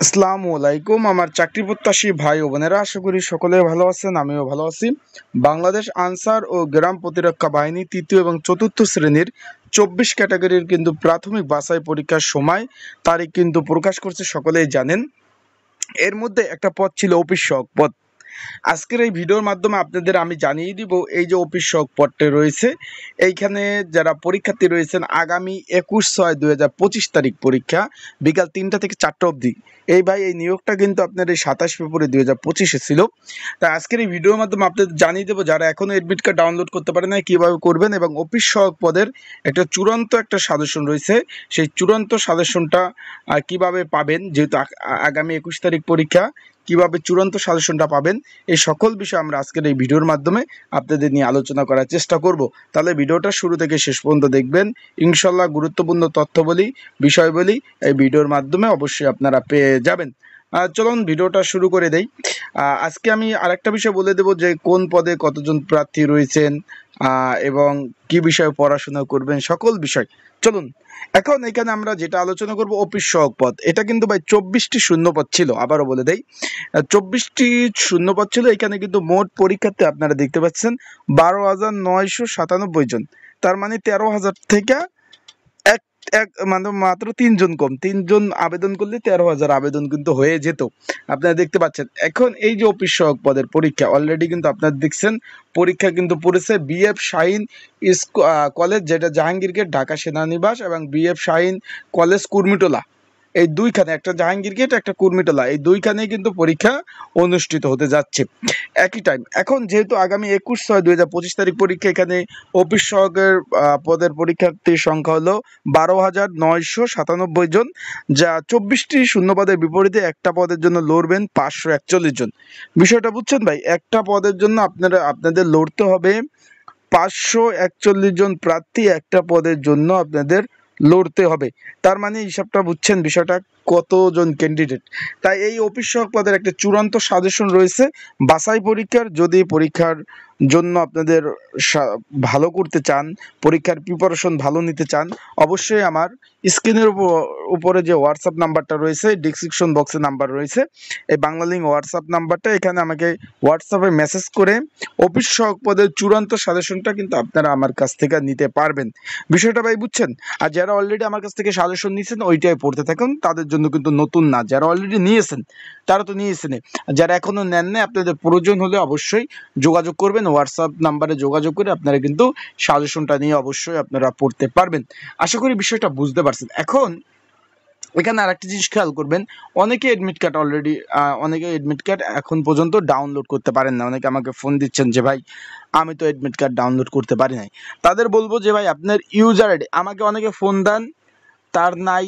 আসসালামু আলাইকুম আমার চাকরি প্রত্যাশী ভাই ও বোনেরা, আশা করি সকলে ভালো আছেন। আমিও ভালো আছি। বাংলাদেশ আনসার ও গ্রাম প্রতিরক্ষা বাহিনী তৃতীয় এবং চতুর্থ শ্রেণীর 24 ক্যাটাগরির কিন্তু প্রাথমিক বাছাই পরীক্ষার সময় তারিখ কিন্তু প্রকাশ করছে, সকলেই জানেন। এর মধ্যে একটা পদ ছিল অফিস সহক পদ। আজকের এই ভিডিওর মাধ্যমে আপনাদের আমি জানিয়ে দিব এই যে অফিস সহক পদটি রয়েছে, এইখানে যারা পরীক্ষার্থী রয়েছেন আগামী 21/6/2025 তারিখ পরীক্ষা, বিকাল 3টা থেকে 4টা অবধি। এই নিয়োগটা কিন্তু আপনার এই 27 ফেব্রুয়ারি 2025-এ ছিল। তাই আজকের এই ভিডিওর মাধ্যমে আপনাদের জানিয়ে দেবো যারা এখনও অ্যাডমিট কার্ড ডাউনলোড করতে পারে না কীভাবে করবেন, এবং অফিস সহক পদের একটা চূড়ান্ত একটা সাজেশন রয়েছে, সেই চূড়ান্ত সাজেশনটা কিভাবে পাবেন, যেহেতু আগামী 21 তারিখ পরীক্ষা, কিভাবে চূড়ান্ত সাজেশনটা পাবেন, এই সকল বিষয় আমরা আজকের এই ভিডিওর মাধ্যমে আপনাদের নিয়ে আলোচনা করার চেষ্টা করব। তাহলে ভিডিওটা শুরু থেকে শেষ পর্যন্ত দেখবেন, ইনশাল্লাহ গুরুত্বপূর্ণ তথ্য বলি, বিষয় বলি এই ভিডিওর মাধ্যমে অবশ্যই আপনারা পেয়ে যাবেন। চলুন ভিডিওটা শুরু করে দেই। আজকে আমি আরেকটা বিষয় বলে দেব যে কোন পদে কতজন প্রার্থী রয়েছেন এবং কি বিষয়ে পড়াশোনা করবেন, সকল বিষয়। চলুন এখন এখানে আমরা যেটা আলোচনা করব অফিস সহক পদ, এটা কিন্তু ভাই 24টি শূন্যপদ ছিল। আবারও বলে দেই, 24টি শূন্যপদ ছিল। এখানে কিন্তু মোট পরীক্ষার্থী আপনারা দেখতে পাচ্ছেন 12,997 জন। তার মানে 13,000 থেকে এক এক মানে মাত্র 3জন কম, 3জন আবেদন করলে 13,000 আবেদন কিন্তু হয়ে যেত। আপনারা দেখতে পাচ্ছেন এখন এই যে অফিস সহক পদের পরীক্ষা অলরেডি কিন্তু আপনারা দেখছেন, পরীক্ষা কিন্তু পড়েছে বিএফ শাহিন কলেজ, যেটা জাহাঙ্গীর গেট ঢাকা সেনানিবাস, এবং বিএফ শাহিন কলেজ কুর্মিটোলা। এই দুইখানে, একটা জাহাঙ্গীর গেট একটা কুর্মিটোলা, এই দুইখানেই কিন্তু পরীক্ষা অনুষ্ঠিত হতে যাচ্ছে একই টাইম। এখন যেহেতু আগামী 21/6/2025 তারিখ পরীক্ষা, এখানে অফিস সহকের পদের পরীক্ষার্থীর সংখ্যা হলো 12,997 জন, যা 24টি শূন্যপদের বিপরীতে একটা পদের জন্য লড়বেন 541 জন। বিষয়টা বুঝছেন ভাই, একটা পদের জন্য আপনাদের লড়তে হবে 541 জন প্রার্থী, একটা পদের জন্য আপনাদের লড়তে হবে। তার মানে হিসাবটা বুঝছেন বিষয়টা, কতজন ক্যান্ডিডেট। তাই এই অফিস সহক পদের একটা চূড়ান্ত সাজেশন রয়েছে বাছাই পরীক্ষার। যদি পরীক্ষার জন্য আপনাদের ভালো করতে চান, পরীক্ষার প্রিপারেশন ভালো নিতে চান, অবশ্যই আমার স্ক্রিনের উপরে যে হোয়াটসঅ্যাপ নাম্বারটা রয়েছে, ডিসক্রিপশন বক্সে নাম্বার রয়েছে, এই বাংলা লিঙ্ক হোয়াটসঅ্যাপ নাম্বারটা, এখানে আমাকে হোয়াটসঅ্যাপে মেসেজ করে অফিস সহক পদের চূড়ান্ত সাজেশনটা কিন্তু আপনারা আমার কাছ থেকে নিতে পারবেন। বিষয়টা ভাই বুঝছেন? আর যারা অলরেডি আমার কাছ থেকে সাজেশন নিয়েছেন ওইটাই পড়তে থাকুন, তাদের জন্য কিন্তু নতুন না। যারা অলরেডি নিয়েছেন তারা তো নিয়েছেন, যারা এখনও নেন না আপনাদের প্রয়োজন হলে অবশ্যই যোগাযোগ করবেন, হোয়াটসঅ্যাপ নাম্বারে যোগাযোগ করে আপনারা কিন্তু সাজেশনটা নিয়ে অবশ্যই আপনারা পড়তে পারবেন। আশা করি বিষয়টা বুঝতে পারছেন। এখন এখানে আরেকটা জিনিস খেয়াল করবেন, অনেকে অ্যাডমিট কার্ড এখন পর্যন্ত ডাউনলোড করতে পারেন না। অনেকে আমাকে ফোন দিচ্ছেন যে ভাই আমি তো অ্যাডমিট কার্ড ডাউনলোড করতে পারি নাই। তাদের বলবো যে ভাই আপনার ইউজার আইডি, আমাকে অনেকে ফোন দেন তার নাই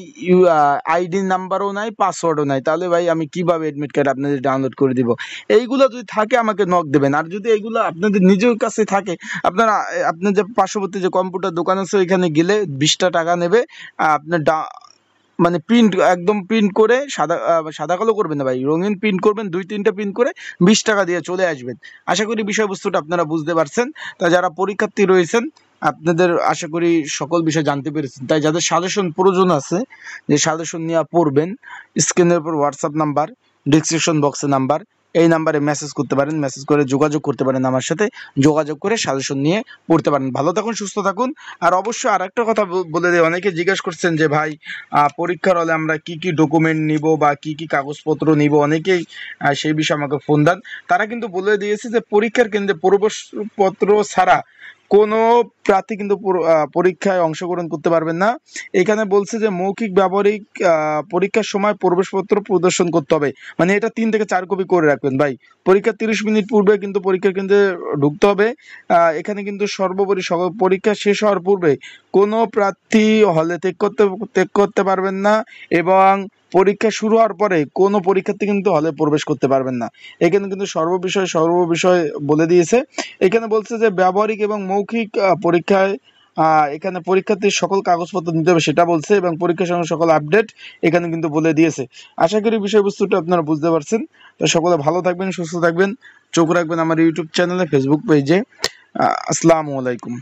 আইডি নাম্বারও নাই, পাসওয়ার্ডও নাই, তাহলে ভাই আমি কিভাবে অ্যাডমিট কার্ড আপনাদের ডাউনলোড করে দিব? এইগুলো যদি থাকে আমাকে নক দেবেন। আর যদি এইগুলো আপনাদের নিজের কাছে থাকে, আপনার যে পার্শ্ববর্তী যে কম্পিউটার দোকান আছে ওইখানে গেলে 20টা টাকা নেবে, আপনার মানে প্রিন্ট, একদম প্রিন্ট করে সাদা কালো করবেন না ভাই, রঙিন প্রিন্ট করবেন, 2-3টা প্রিন্ট করে 20 টাকা দিয়ে চলে আসবেন। আশা করি বিষয়বস্তুটা আপনারা বুঝতে পারছেন। তা যারা পরীক্ষার্থী রয়েছেন আপনাদের আশা করি সকল বিষয় জানতে পেরেছেন। তাই যাদের সাজেশন প্রয়োজন আছে, যে সাজেশন নিয়ে পড়বেন, স্ক্রিনের উপর হোয়াটসঅ্যাপ নাম্বার, ডিসক্রিপশন বক্সে নাম্বার, এই নাম্বারে মেসেজ করতে পারেন, মেসেজ করে যোগাযোগ করতে পারেন আমার সাথে, যোগাযোগ করে সাজেশন নিয়ে পড়তে পারেন। ভালো থাকুন, সুস্থ থাকুন। আর অবশ্যই আর একটা কথা বলে দিই, অনেকে জিজ্ঞেস করছেন যে ভাই পরীক্ষার হলে আমরা কি কি ডকুমেন্ট নিব বা কি কি কাগজপত্র নিব, অনেকেই সেই বিষয়ে আমাকে ফোন দেন। তারা কিন্তু বলে দিয়েছে যে পরীক্ষার কেন্দ্রে প্রবেশপত্র ছাড়া কোনো প্রার্থী কিন্তু পরীক্ষায় অংশগ্রহণ করতে পারবেন না। এখানে বলছে যে মৌখিক ব্যবহারিক পরীক্ষার সময় প্রবেশপত্র প্রদর্শন করতে হবে, মানে এটা 3 থেকে 4 কপি করে রাখবেন ভাই। পরীক্ষার 30 মিনিট পূর্বে কিন্তু পরীক্ষার কেন্দ্রে ঢুকতে হবে। এখানে কিন্তু সর্বোপরি পরীক্ষা শেষ হওয়ার পূর্বে কোনো প্রার্থী হলে ত্যাগ করতে পারবেন না, এবং পরীক্ষা শুরু হওয়ার পরে কোনো পরীক্ষার্থী কিন্তু হলে প্রবেশ করতে পারবেন না। এখানে কিন্তু সর্ববিষয় বলে দিয়েছে। এখানে বলছে যে ব্যবহারিক এবং মৌখিক পরীক্ষায় এখানে পরীক্ষার্থীর সকল কাগজপত্র নিতে হবে সেটা বলছে, এবং পরীক্ষার সঙ্গে সকল আপডেট এখানে কিন্তু বলে দিয়েছে। আশা করি বিষয়বস্তুটা আপনারা বুঝতে পারছেন। তো সকলে ভালো থাকবেন, সুস্থ থাকবেন, চোখ রাখবেন আমার ইউটিউব চ্যানেলে, ফেসবুক পেজে। আসসালামু আলাইকুম।